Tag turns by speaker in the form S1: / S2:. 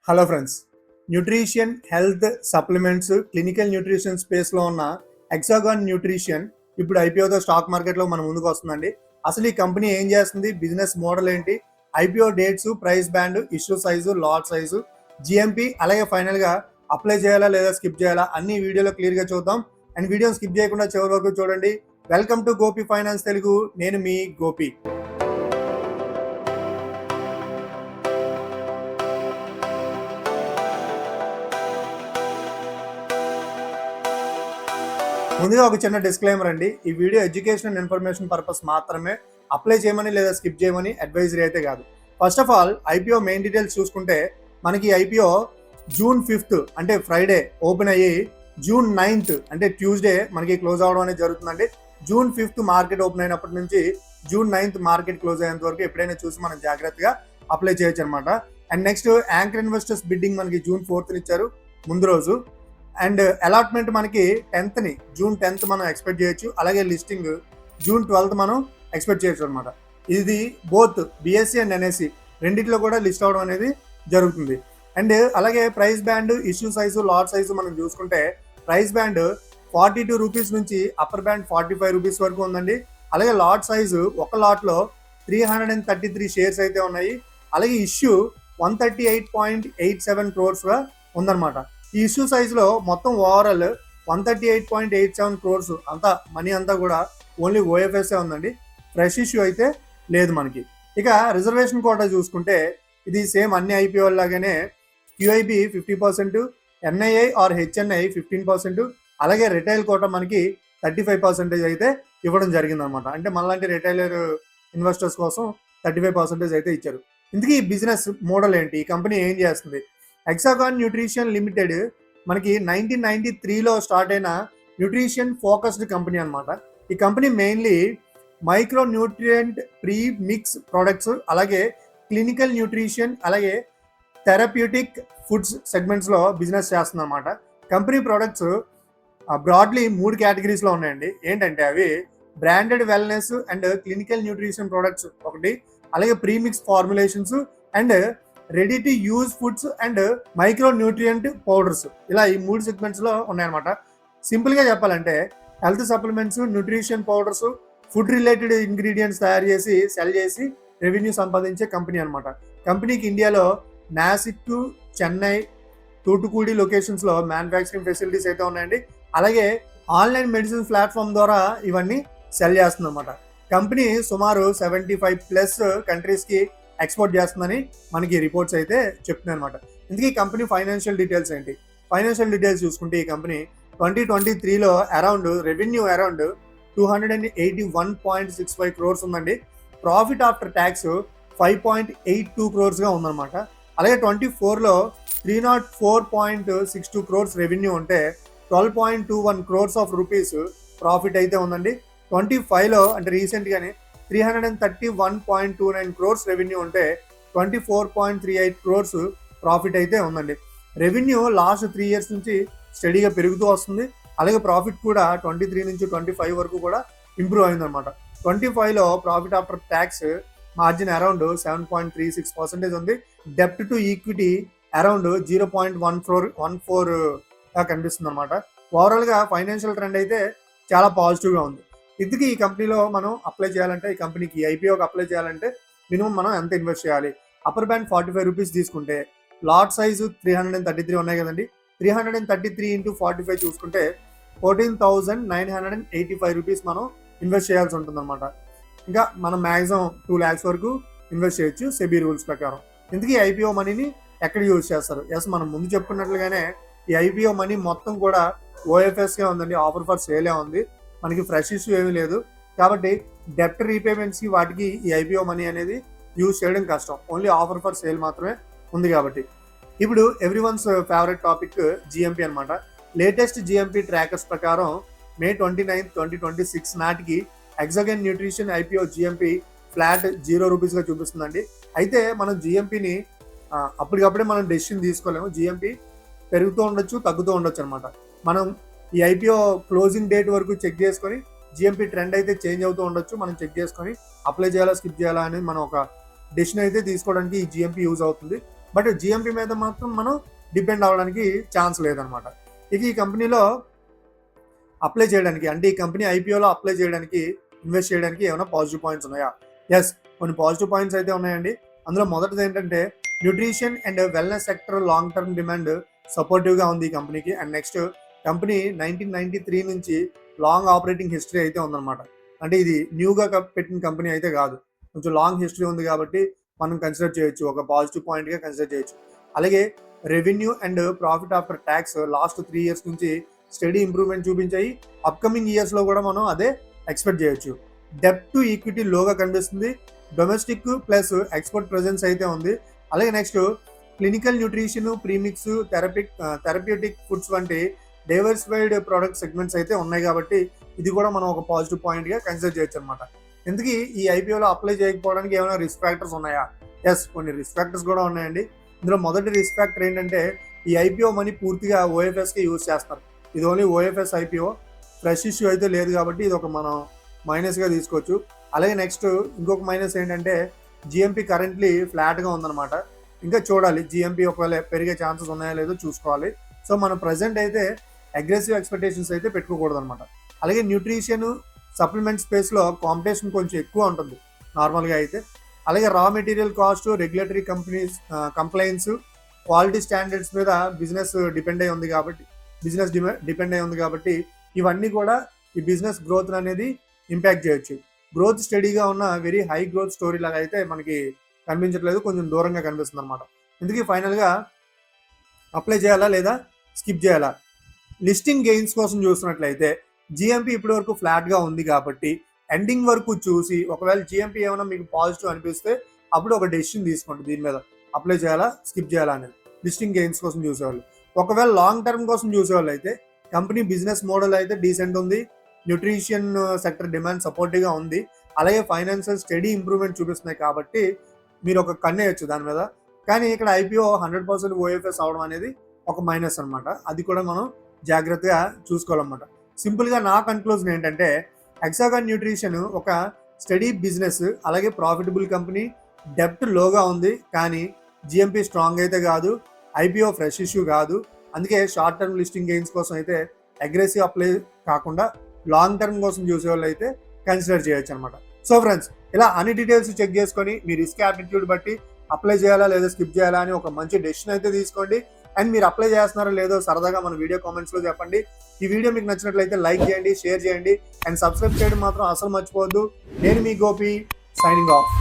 S1: Hello friends, nutrition, health, supplements, clinical nutrition స్పేస్లో ఉన్న hexagon nutrition ఇప్పుడు ఐపీఓతో స్టాక్ మార్కెట్లో మన ముందుకు వస్తుందండి. అసలు ఈ కంపెనీ ఏం చేస్తుంది, బిజినెస్ మోడల్ ఏంటి, IPO dates, price band, issue size, lot size, GMP, అలాగే ఫైనల్గా అప్లై చేయాలా లేదా స్కిప్ చేయాలా అన్ని వీడియోలో క్లియర్గా చూద్దాం. అండ్ వీడియోని స్కిప్ చేయకుండా చివరి వరకు చూడండి. Welcome to Gopi finance Telugu. నేను మీ గోపి. ముందుగా ఒక చిన్న డిస్క్లైమర్ అండి. ఈ video education and information purpose మాత్రమే. అప్లై చేయమని లేదా స్కిప్ చేయమని అడ్వైజరీ అయితే కాదు. First of all IPO main details చూసుకుంటే మనకి ఐపీఓ June 5th అంటే ఫ్రైడే ఓపెన్ అయ్యి June 9th అంటే ట్యూస్డే మనకి క్లోజ్ అవడం అనేది జరుగుతుందండి. June 5th మార్కెట్ ఓపెన్ అయినప్పటి నుంచి June 9th మార్కెట్ క్లోజ్ అయ్యేంత వరకు ఎప్పుడైనా చూసి మనం జాగ్రత్తగా అప్లై చేయొచ్చు అనమాట. And next anchor investors bidding మనకి June 4th ఇచ్చారు ముందు రోజు. అండ్ అలాట్మెంట్ మనకి June 10th మనం ఎక్స్పెక్ట్ చేయొచ్చు. అలాగే లిస్టింగ్ June 12th మనం ఎక్స్పెక్ట్ చేయొచ్చు అనమాట. ఇది బోత్ బిఎస్సి అండ్ ఎన్ఎస్సి రెండిట్లో కూడా లిస్ట్ అవడం అనేది జరుగుతుంది. అండ్ అలాగే price band, issue size, lot size మనం చూసుకుంటే ప్రైస్ బ్యాండ్ 42 రూపీస్ నుంచి అప్పర్ బ్యాండ్ 45 రూపీస్ వరకు ఉందండి. అలాగే లాట్ సైజు ఒక లాట్లో 333 షేర్స్ అయితే ఉన్నాయి. అలాగే ఇష్యూ 138.87 crores ఉందన్నమాట. ఈ ఇష్యూ సైజులో మొత్తం ఓవరాల్ 138.87 crores అంతా మనీ అంతా కూడా ఓన్లీ ఓఎఫ్ఎస్ఏ ఉందండి. ఫ్రెష్ ఇష్యూ అయితే లేదు మనకి. ఇక రిజర్వేషన్ కోటా చూసుకుంటే ఇది సేమ్ అన్ని ఐపీఓ లాగానే క్యూఐబి 50%, ఎన్ఐఐ ఆర్ హెచ్ఎన్ఐ 15%, అలాగే రిటైల్ కోటా మనకి 35% అయితే ఇవ్వడం జరిగింది అనమాట. అంటే మనలాంటి రిటైలర్ ఇన్వెస్టర్స్ కోసం 35% అయితే ఇచ్చారు. ఇందుకీ ఈ బిజినెస్ మోడల్ ఏంటి, ఈ కంపెనీ ఏం చేస్తుంది? హెక్సాగాన్ న్యూట్రిషన్ లిమిటెడ్ మనకి 1993లో స్టార్ట్ అయిన న్యూట్రిషన్ ఫోకస్డ్ కంపెనీ అనమాట. ఈ company mainly micro nutrient pre mix products, అలాగే క్లినికల్ న్యూట్రిషన్, అలాగే థెరప్యూటిక్ ఫుడ్స్ సెగ్మెంట్స్లో బిజినెస్ చేస్తుంది అనమాట. కంపెనీ ప్రొడక్ట్స్ బ్రాడ్లీ 3 కేటగిరీస్లో ఉన్నాయండి. ఏంటంటే అవి branded wellness and clinical nutrition products ఒకటి, అలాగే premix formulations and ready to use foods and micro nutrient powders, ఇలా ఈ 3 సెగ్మెంట్స్లో ఉన్నాయన్నమాట. సింపుల్గా చెప్పాలంటే health supplements, nutrition powders, food related ingredients తయారు చేసి సెల్ చేసి రెవెన్యూ సంపాదించే కంపెనీ అనమాట. కంపెనీకి ఇండియాలో నాసిక్, చెన్నై, తూటుకూడి లొకేషన్స్లో మ్యానుఫ్యాక్చరింగ్ ఫెసిలిటీస్ అయితే ఉన్నాయండి. అలాగే ఆన్లైన్ మెడిసిన్ ప్లాట్ఫామ్ ద్వారా ఇవన్నీ సెల్ చేస్తుంది అనమాట. కంపెనీ సుమారు 75+ కంట్రీస్కి ఎక్స్పోర్ట్ చేస్తుందని మనకి రిపోర్ట్స్ అయితే చెప్తున్నాయి అనమాట. ఇందుకే ఈ కంపెనీ ఫైనాన్షియల్ డీటెయిల్స్ ఏంటి? ఫైనాన్షియల్ డీటెయిల్స్ చూసుకుంటే ఈ కంపెనీ 2023లో రెవెన్యూ అరౌండ్ 281.65 crores ఉందండి. ప్రాఫిట్ ఆఫ్టర్ ట్యాక్స్ 5.82 crores ఉందన్నమాట. అలాగే 24లో 304.62 crores రెవెన్యూ ఉంటే 12.21 crores ఆఫ్ రూపీస్ ప్రాఫిట్ అయితే ఉందండి. 25లో అంటే రీసెంట్గానే 331.29 crores రెవెన్యూ ఉంటే 24.38 crores ప్రాఫిట్ అయితే ఉందండి. రెవెన్యూ లాస్ట్ 3 years నుంచి స్టడీగా పెరుగుతూ వస్తుంది. అలాగే ప్రాఫిట్ కూడా 23 నుంచి 25 వరకు కూడా ఇంప్రూవ్ అయిందనమాట. 25లో profit after tax margin around 7.36% ఉంది. డెప్ట్ టు ఈక్విటీ అరౌండ్ 0.14 కనిపిస్తుంది అనమాట. ఓవరాల్గా ఫైనాన్షియల్ ట్రెండ్ అయితే చాలా పాజిటివ్గా ఉంది. ఇందుకు ఈ కంపెనీలో మనం అప్లై చేయాలంటే, ఈ కంపెనీకి ఐపీఓకి అప్లై చేయాలంటే మినిమం మనం ఎంత ఇన్వెస్ట్ చేయాలి? అప్పర్ బ్యాండ్ 45 రూపీస్ తీసుకుంటే లాట్ సైజు 333 ఉన్నాయి కదండి. 333 into 45 చూసుకుంటే 14,985 రూపీస్ మనం ఇన్వెస్ట్ చేయాల్సి ఉంటుంది అనమాట. ఇంకా మనం మ్యాక్సిమం 2 lakhs వరకు ఇన్వెస్ట్ చేయొచ్చు సెబీ రూల్స్ ప్రకారం. ఇందుకీ ఐపీఓ మనీని ఎక్కడ యూజ్ చేస్తారు? ఎస్, మనం ముందు చెప్పుకున్నట్లుగానే ఈ ఐపీఓ మనీ మొత్తం కూడా ఓఎఫ్ఎస్గా ఉందండి, ఆఫర్ ఫర్ సేలే ఉంది. మనకి ఫ్రెష్ ఇష్యూ ఏమీ లేదు. కాబట్టి డెప్ట్ రీపేమెంట్స్కి వాటికి ఈ ఐపీఓ మనీ అనేది యూజ్ చేయడం కష్టం. ఓన్లీ ఆఫర్ ఫర్ సేల్ మాత్రమే ఉంది కాబట్టి. ఇప్పుడు ఎవ్రీవన్స్ ఫేవరెట్ టాపిక్ జిఎంపీ అనమాట. లేటెస్ట్ జిఎంపీ ట్రాకర్స్ ప్రకారం May 29, 2026 నాటికి hexagon nutrition IPO GMP flat 0 రూపీస్గా చూపిస్తుందండి. అయితే మనం జిఎంపీని అప్పటికప్పుడే మనం డెసిషన్ తీసుకోలేము. జిఎంపీ పెరుగుతూ ఉండొచ్చు, తగ్గుతూ ఉండొచ్చు అనమాట. మనం ఈ ఐపీఓ క్లోజింగ్ డేట్ వరకు చెక్ చేసుకొని జిఎంపీ ట్రెండ్ అయితే చేంజ్ అవుతూ ఉండొచ్చు. మనం చెక్ చేసుకొని అప్లై చేయాలా స్కిప్ చేయాలా అనేది మనం ఒక డెసిషన్ అయితే తీసుకోవడానికి ఈ జిఎంపీ యూజ్ అవుతుంది. బట్ జిఎంపి మీద మాత్రం మనం డిపెండ్ అవ్వడానికి ఛాన్స్ లేదనమాట. ఇక ఈ కంపెనీలో అప్లై చేయడానికి, అంటే ఈ కంపెనీ ఐపీఓలో అప్లై చేయడానికి, ఇన్వెస్ట్ చేయడానికి ఏమైనా పాజిటివ్ పాయింట్స్ ఉన్నాయా? ఎస్, కొన్ని పాజిటివ్ పాయింట్స్ అయితే ఉన్నాయండి. అందులో మొదటిది ఏంటంటే nutrition and wellness sector long term demand సపోర్టివ్గా ఉంది ఈ కంపెనీకి. అండ్ నెక్స్ట్ కంపెనీ 1993 నుంచి లాంగ్ ఆపరేటింగ్ హిస్టరీ అయితే ఉందన్నమాట. అంటే ఇది న్యూగా పెట్టిన కంపెనీ అయితే కాదు, కొంచెం లాంగ్ హిస్టరీ ఉంది కాబట్టి మనం కన్సిడర్ చేయొచ్చు, ఒక పాజిటివ్ పాయింట్గా కన్సిడర్ చేయొచ్చు. అలాగే revenue and profit after tax last 3 years నుంచి స్టడీ ఇంప్రూవ్మెంట్ చూపించాయి. అప్కమింగ్ ఇయర్స్లో కూడా మనం అదే ఎక్స్పెక్ట్ చేయొచ్చు. డెప్ట్ టు ఈక్విటీ లోగా కనిపిస్తుంది. డొమెస్టిక్ ప్లస్ ఎక్స్పోర్ట్ ప్రెజెన్స్ అయితే ఉంది. అలాగే next clinical nutrition, premix, therapeutic foods వంటి డైవర్సిఫైడ్ ప్రోడక్ట్ సెగ్మెంట్స్ అయితే ఉన్నాయి కాబట్టి ఇది కూడా మనం ఒక పాజిటివ్ పాయింట్గా కన్సిడర్ చేయొచ్చు అనమాట. ఎందుకు ఈ ఐపీఓలో అప్లై చేయకపోవడానికి ఏమైనా రిస్క్ ఫ్యాక్టర్స్ ఉన్నాయా? ఎస్, కొన్ని రిస్క్ ఫ్యాక్టర్స్ కూడా ఉన్నాయండి. ఇందులో మొదటి రిస్క్ ఫ్యాక్టర్ ఏంటంటే ఈ ఐపీఓ మనీ పూర్తిగా ఓఎఫ్ఎస్కి యూజ్ చేస్తారు. ఇది only OFS IPO, fresh issue అయితే లేదు కాబట్టి ఇది ఒక మనం మైనస్గా తీసుకోవచ్చు. అలాగే నెక్స్ట్ ఇంకొక మైనస్ ఏంటంటే జిఎంపీ కరెంట్లీ ఫ్లాట్గా ఉందన్నమాట. ఇంకా చూడాలి జిఎంపీ ఒకవేళ పెరిగే ఛాన్సెస్ ఉన్నాయో లేదో చూసుకోవాలి. సో మనం ప్రజెంట్ అయితే అగ్రెసివ్ ఎక్స్పెక్టేషన్స్ అయితే పెట్టుకోకూడదు అనమాట. అలాగే న్యూట్రిషన్ సప్లిమెంట్ స్పేస్లో కాంపిటీషన్ కొంచెం ఎక్కువ ఉంటుంది నార్మల్గా అయితే. అలాగే raw material cost, regulatory compliance, quality standards మీద బిజినెస్ డిపెండ్ అయి ఉంది కాబట్టి ఇవన్నీ కూడా ఈ బిజినెస్ గ్రోత్ అనేది ఇంపాక్ట్ చేయొచ్చు. గ్రోత్ స్టడీగా ఉన్న వెరీ హై గ్రోత్ స్టోరీ లాగా అయితే మనకి కనిపించట్లేదు, కొంచెం దూరంగా కనిపిస్తుంది అనమాట. ఇందుకే ఫైనల్గా అప్లై చేయాలా లేదా స్కిప్ చేయాలా? లిస్టింగ్ గెయిన్స్ కోసం చూసినట్లయితే జిఎంపీ ఇప్పటి వరకు ఫ్లాట్గా ఉంది కాబట్టి ఎండింగ్ వరకు చూసి ఒకవేళ జిఎంపీ ఏమైనా మీకు పాజిటివ్ అనిపిస్తే అప్పుడు ఒక డెసిషన్ తీసుకోండి దీని మీద అప్లై చేయాలా స్కిప్ చేయాలా అనేది. లిస్టింగ్ గెయిన్స్ కోసం చూసేవాళ్ళు. ఒకవేళ లాంగ్ టర్మ్ కోసం చూసేవాళ్ళు అయితే కంపెనీ బిజినెస్ మోడల్ అయితే డీసెంట్ ఉంది, న్యూట్రిషన్ సెక్టర్ డిమాండ్ సపోర్టివ్గా ఉంది, అలాగే ఫైనాన్షియల్ స్టడీ ఇంప్రూవ్మెంట్ చూపిస్తున్నాయి కాబట్టి మీరు ఒక కన్నేయచ్చు దాని మీద. కానీ ఇక్కడ ఐపీఓ 100% ఓఎఫ్ఎస్ అవడం అనేది ఒక మైనస్ అనమాట. అది కూడా మనం జాగ్రత్తగా చూసుకోవాలన్నమాట. సింపుల్గా నా కన్క్లూజన్ ఏంటంటే హెక్సాగాన్ న్యూట్రిషన్ ఒక స్టడీ బిజినెస్, అలాగే ప్రాఫిటబుల్ కంపెనీ, డెప్ట్ లోగా ఉంది, కానీ జిఎంపీ స్ట్రాంగ్ అయితే కాదు, ఐపీఓ ఫ్రెష్ ఇష్యూ కాదు. అందుకే షార్ట్ టర్మ్ లిస్టింగ్ గెయిన్స్ కోసం అయితే అగ్రెసివ్ అప్లై కాకుండా లాంగ్ టర్మ్ కోసం చూసే వాళ్ళు అయితే కన్సిడర్ చేయొచ్చు అనమాట. సో ఫ్రెండ్స్, ఇలా అన్ని డీటెయిల్స్ చెక్ చేసుకొని మీ రిస్క్ యాటిట్యూడ్ బట్టి అప్లై చేయాలా లేదా స్కిప్ చేయాలా అని ఒక మంచి డెసిషన్ అయితే తీసుకోండి. అండ్ మీరు అప్లై చేస్తున్నారో లేదో సరదాగా మన వీడియో కామెంట్స్లో చెప్పండి. ఈ వీడియో మీకు నచ్చినట్లయితే లైక్ చేయండి, షేర్ చేయండి అండ్ సబ్స్క్రైబ్ చేయడం మాత్రం అసలు మర్చిపోవద్దు. నేను మీ గోపి, సైనింగ్ ఆఫ్.